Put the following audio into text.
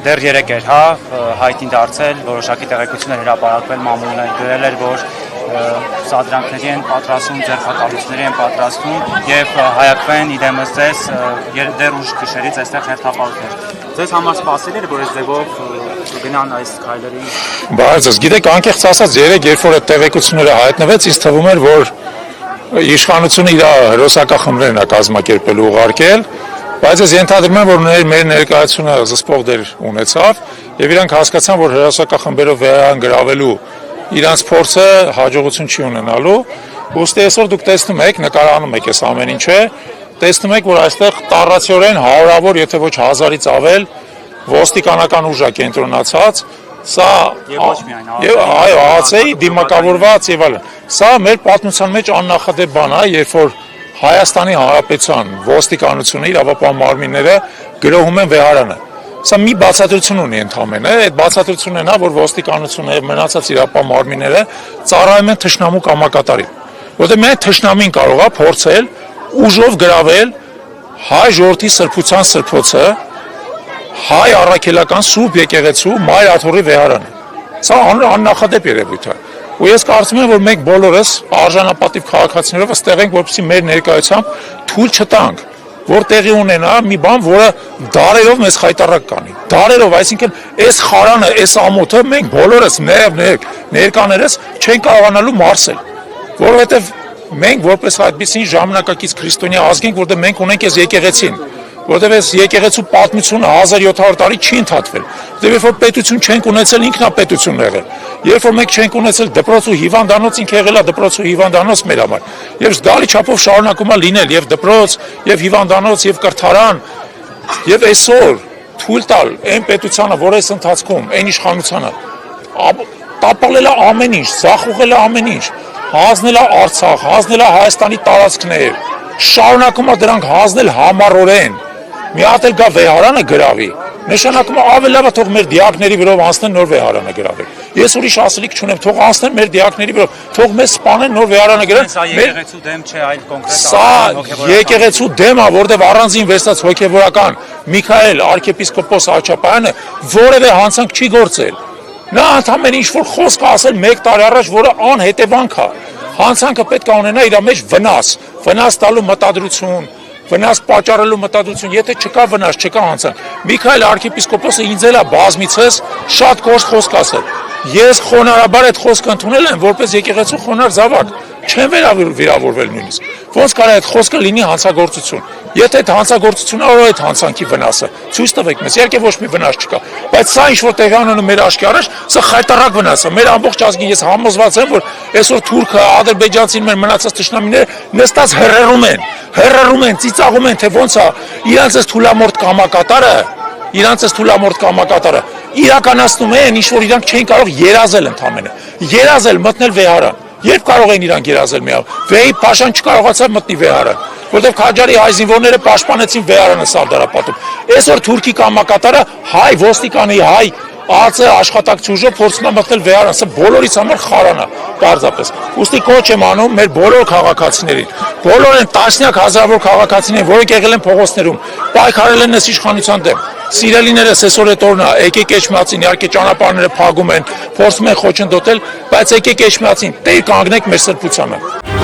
դեռ երեկ էր, հայտին դարձել, որոշակի տեղեկություններ հրապարակվել, մամուլն էլ գրել էր, որ սադրանքների են պատրաստում, ձերբակալությունների են պատրաստում եւ հայակվեն իդեմս ձեզ դեռ ուշ գիշերից այստեղ հերթապահներ։ Ձեզ համար սպասելի էր, որ այս ձևով գնան այս քայլերի։ Բայց գիտեք, անկեղծ ասած, երեք երբ որ այդ տեղեկությունները հայտնվեց, ինձ թվում էր, որ իշխանությունը իր հրոսակախմբերն է կազմակերպելու ուղարկել, բայց ես ենթադրում եմ, որ մեր ներկայացումը զսպող դեր ունեցավ եւ իրանք հասկացան, որ հրոսակախմբերով վերան գրավելու իրանց փորձը հաջողություն չի ունենալու, ուստի այսօր դուք տեսնում եք, նկարանում եք այս ամեն ինչը, տեսնում եք, որ այստեղ տառացիորեն հարյուրավոր, եթե ոչ հազարից ավել ոստիկանական ուժ է կենտրոնացած, սա եւ այո, ԱԱՑ-ի դիմակավորված եւ այլն։ Սա մեր պատմության մեջ աննախադեպ բան է, երբ որ Հայաստանի Հանրապետության ոստիկանությունը իրավապահ մարմինները գրոհում են վեհարանը։ Սա մի բացատրություն ունի ընդհանրապես, այդ բացատրությունն է, որ ոստիկանությունը եւ մնացած իրավապահ մարմինները ծառայում են թշնամու կամակատարին, որտեղ միայն թշնամին կարող է փորձել ուժով գրավել հայ ժողովրդի սրբության սրբոցը, հայ առաքելական սուրբ եկեղեցու Մայր Աթոռի վեհարանը։ Սա աննախադեպ երևույթ է։ Ու ես կարծում եմ, որ մենք բոլորս արժանապատիվ քաղաքացիներով ըստեղ ենք, որպեսզի մեր ներկայությամբ թույլ չտանք, որ տեղի ունենա մի բան, որը դարերով մեզ խայտառակ կանի։ Դարերով, այսինքն այս խարանը, այս ամոթը մենք բոլորս ներկաներս չենք կարողանալու մարսել, որովհետև մենք որպես այդպիսի ժամանակակից քրիստոնյա ազգ ենք, որտեղ մենք ունենք այս եկեղեցին, որտեղ այս եկեղեցու պատմությունը 1700 տարի չի ընդհատվել, որտեղ երբ որ պետություն չենք ունեցել, ինքնապետություն եղել, երբ որ մենք չենք ունեցել դպրոց ու հիվանդանոց, ինքը եղել է դպրոց ու հիվանդանոց մեր համար, եւ զգալի չափով շարունակում է լինել եւ դպրոց, եւ հիվանդանոց, եւ կրթարան, եւ այսօր թույլ տալ այն պետությանը, որ այս ընթացքում այն իշխանությանը տապալել է ամեն ինչ, զախուղել է ամեն ինչ, հանձնել է Արցախ, հանձնել է Հայաստանի տարածքներ, շարունակում է դրանք հանձնել համառորեն, մի հատ էլ գա վեհարանը գրավի, նշանակում է ավելի լավ է թող մեր դիակների վրով անցնեն նոր վեհարանը գրավել։ Ես ուրիշ ասելիք չունեմ, թող անցնեն մեր դիակների վրով, թող մեզ սպանեն նոր վեհարանը գրեն։ Սա եկեղեցու դեմ չէ, այլ կոնկրետ Սա եկեղեցու դեմ է, որտեղ առանձին վերցած հոգևորական Միքայել arczepiskopos Աչապայանը որևէ հանցանք չի գործել։ Նա ընդհանրապես ինչ որ խոսք ասել 1 տարի առաջ, որը անհետևանք է։ Հանցանքը պետք է ունենա իր մեջ վնաս տալու մտադրություն, վնաս պատճառելու մտադրություն, եթե չկա վնաս, չկա հանցանք։ Միքայել arczepiskopos-ը ինձ էլ է բազմիցս շատ կոշտ խոսք ասել։ Ես խոնարհաբար այդ խոսքը ընդունել եմ որպես եկեղեցու խոնարհ զավակ, չեմ վիրավորվել նույնիսկ։ Ոնց կարա այդ խոսքը լինի հանցագործություն։ Եթե այդ հանցագործությունն է, այդ հանցանքի վնասը, ցույց տվեք մեզ, իհարկե ոչ մի վնաս չկա, բայց սա ինչ որ տեղի ունենում մեր աչքի առաջ, սա խայտառակ վնաս է։ Մեր ամբողջ ազգին ես համոզված եմ, որ այսօր թուրքը, ադրբեջանցին, մեր մնացած թշնամիները նստած հեռերում են, ծիծաղում են, թե ոնց է իրանց այս թուլամորտ կամակատարը իրականացնում են, ինչ որ իրանք չեն կարող երազել մտնել վեհարան։ Երբ կարող են իրանք երազել միավ, վեհի փաշան չկարողացավ մտնի վեհարան, որտեղ Քաջարի հայ զինվորները պաշտպանեցին վեհարանը Սարդարապատում։ Այսօր թուրքի կամակատարը հայ ոստիկանի, հայ ԱԱՑ աշխատակցի ուժով փորձում է մտնել վեհարան, սա բոլորից համար խարան է, պարզապես։ Ուստի կոչ եմ անում մեր բոլոր քաղաքացիներին, բոլոր են տասնյակ հազարավոր քաղաքացիներին, որոնք եղել են փողոցներում, պայքարել են այս իշխանության դեմ։ Սիրելիներս այսօր այդ օրն է, եկեք Էջմիածին, իհարկե ճանապարհները փակում են, փորձում են խոչընդոտել, բայց եկեք Էջմիածին, տեր կանգնեք մեր սրբությանը։